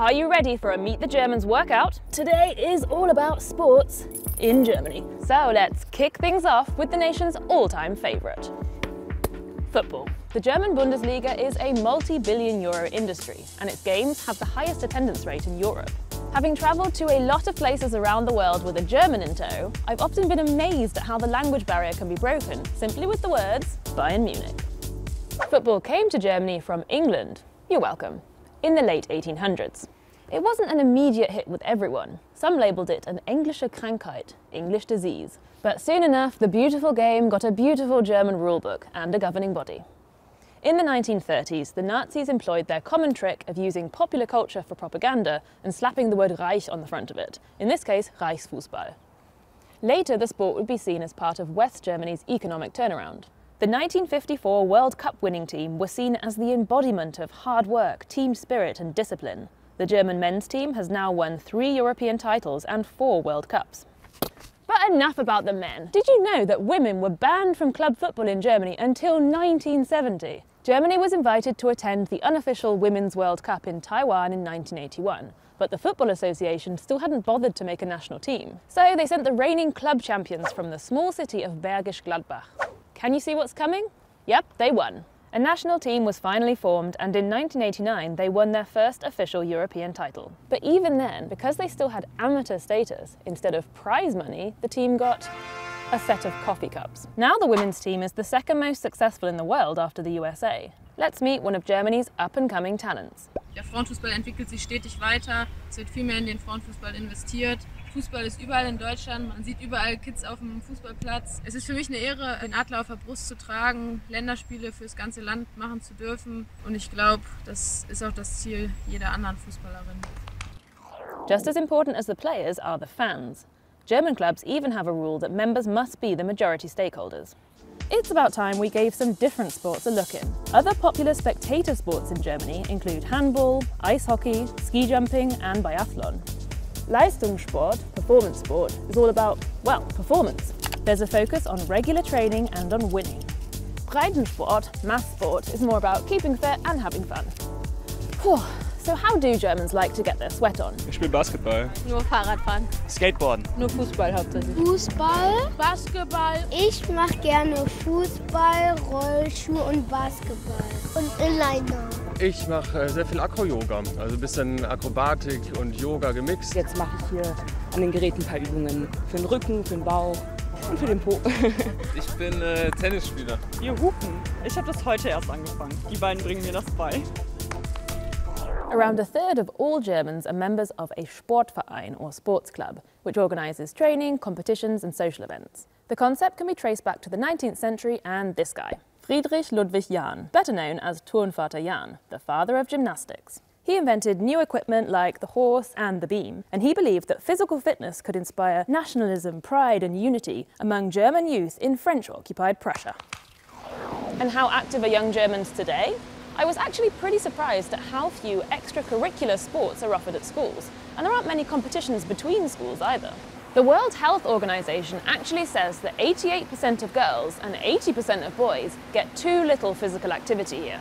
Are you ready for a Meet the Germans workout? Today is all about sports in Germany. So let's kick things off with the nation's all-time favourite, football. The German Bundesliga is a multi-billion euro industry, and its games have the highest attendance rate in Europe. Having travelled to a lot of places around the world with a German in tow, I've often been amazed at how the language barrier can be broken simply with the words Bayern Munich. Football came to Germany from England, you're welcome, in the late 1800s. It wasn't an immediate hit with everyone. Some labelled it an Englische Krankheit, English disease. But soon enough, the beautiful game got a beautiful German rulebook and a governing body. In the 1930s, the Nazis employed their common trick of using popular culture for propaganda and slapping the word Reich on the front of it, in this case, Reichsfußball. Later, the sport would be seen as part of West Germany's economic turnaround. The 1954 World Cup winning team was seen as the embodiment of hard work, team spirit and discipline. The German men's team has now won 3 European titles and 4 World Cups. But enough about the men. Did you know that women were banned from club football in Germany until 1970? Germany was invited to attend the unofficial Women's World Cup in Taiwan in 1981, but the Football Association still hadn't bothered to make a national team. So they sent the reigning club champions from the small city of Bergisch Gladbach. Can you see what's coming? Yep, they won. A national team was finally formed, and in 1989 they won their first official European title. But even then, because they still had amateur status, instead of prize money, the team got a set of coffee cups. Now the women's team is the second most successful in the world after the USA. Let's meet one of Germany's up-and-coming talents. Der Frauenfußball entwickelt sich stetig weiter, es wird viel mehr in den Frauenfußball investiert. Fußball ist überall in Deutschland, man sieht überall Kids auf dem Fußballplatz. Es ist für mich eine Ehre, den Adler auf der Brust zu tragen, Länderspiele fürs ganze Land machen zu dürfen. Und ich glaube, das ist auch das Ziel jeder anderen Fußballerin. Just as important as the players are the fans. German clubs even have a rule that members must be the majority stakeholders. It's about time we gave some different sports a look in. Other popular spectator sports in Germany include handball, ice hockey, ski jumping and biathlon. Leistungssport, performance sport, is all about, well, performance. There's a focus on regular training and on winning. Breitensport, mass sport, is more about keeping fit and having fun. Whew. So how do Germans like to get their sweat on? Ich spiele Basketball. Nur Fahrradfahren. Skateboarden. Nur Fußball hauptsächlich. Fußball. Basketball. Ich mache gerne Fußball, Rollschuh und Basketball. Und Inliner. Ich mache sehr viel Acro-Yoga, also ein bisschen Akrobatik und Yoga gemixt. Jetzt mache ich hier an den Geräten ein paar Übungen für den Rücken, für den Bauch und für den Po. Ich bin Tennisspieler. Wir hupen. Ich habe das heute erst angefangen. Die beiden bringen mir das bei. Around a third of all Germans are members of a Sportverein or sports club, which organises training, competitions and social events. The concept can be traced back to the 19th century and this guy, Friedrich Ludwig Jahn, better known as Turnvater Jahn, the father of gymnastics. He invented new equipment like the horse and the beam, and he believed that physical fitness could inspire nationalism, pride and unity among German youth in French-occupied Prussia. And how active are young Germans today? I was actually pretty surprised at how few extracurricular sports are offered at schools, and there aren't many competitions between schools either. The World Health Organization actually says that 88% of girls and 80% of boys get too little physical activity here.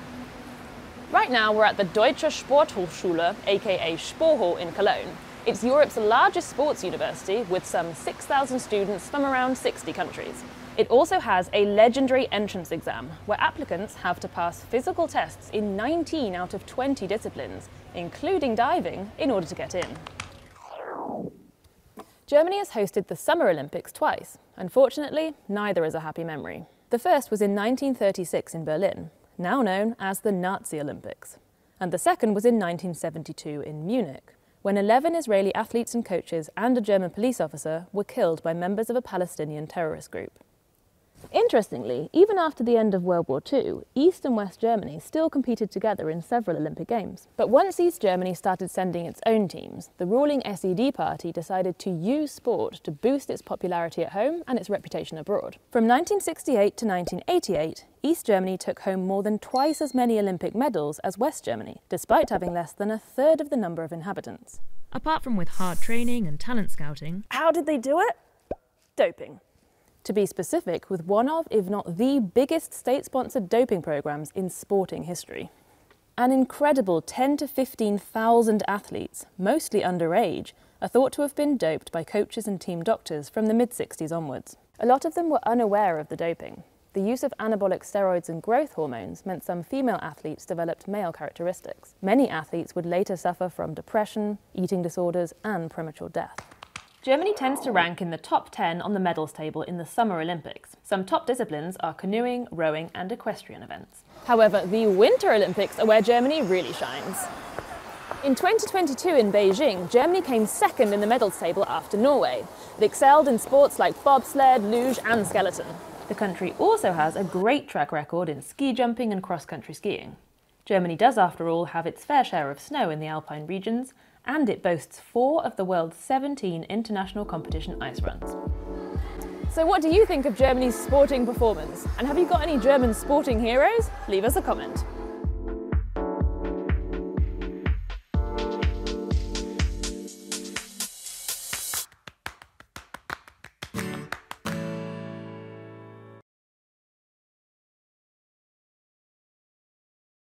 Right now we're at the Deutsche Sporthochschule, aka Sporhall in Cologne. It's Europe's largest sports university with some 6,000 students from around 60 countries. It also has a legendary entrance exam where applicants have to pass physical tests in 19 out of 20 disciplines, including diving, in order to get in. Germany has hosted the Summer Olympics twice. Unfortunately, neither is a happy memory. The first was in 1936 in Berlin, now known as the Nazi Olympics. And the second was in 1972 in Munich, when 11 Israeli athletes and coaches and a German police officer were killed by members of a Palestinian terrorist group. Interestingly, even after the end of World War II, East and West Germany still competed together in several Olympic Games. But once East Germany started sending its own teams, the ruling SED party decided to use sport to boost its popularity at home and its reputation abroad. From 1968 to 1988, East Germany took home more than twice as many Olympic medals as West Germany, despite having less than a third of the number of inhabitants. Apart from with hard training and talent scouting, how did they do it? Doping. To be specific, with one of, if not the biggest state-sponsored doping programs in sporting history. An incredible 10 to 15,000 athletes, mostly underage, are thought to have been doped by coaches and team doctors from the mid-60s onwards. A lot of them were unaware of the doping. The use of anabolic steroids and growth hormones meant some female athletes developed male characteristics. Many athletes would later suffer from depression, eating disorders, and premature death. Germany tends to rank in the top 10 on the medals table in the Summer Olympics. Some top disciplines are canoeing, rowing, and equestrian events. However, the Winter Olympics are where Germany really shines. In 2022 in Beijing, Germany came second in the medals table after Norway. It excelled in sports like bobsled, luge, and skeleton. The country also has a great track record in ski jumping and cross-country skiing. Germany does, after all, have its fair share of snow in the Alpine regions, and it boasts 4 of the world's 17 international competition ice runs. So what do you think of Germany's sporting performance? And have you got any German sporting heroes? Leave us a comment.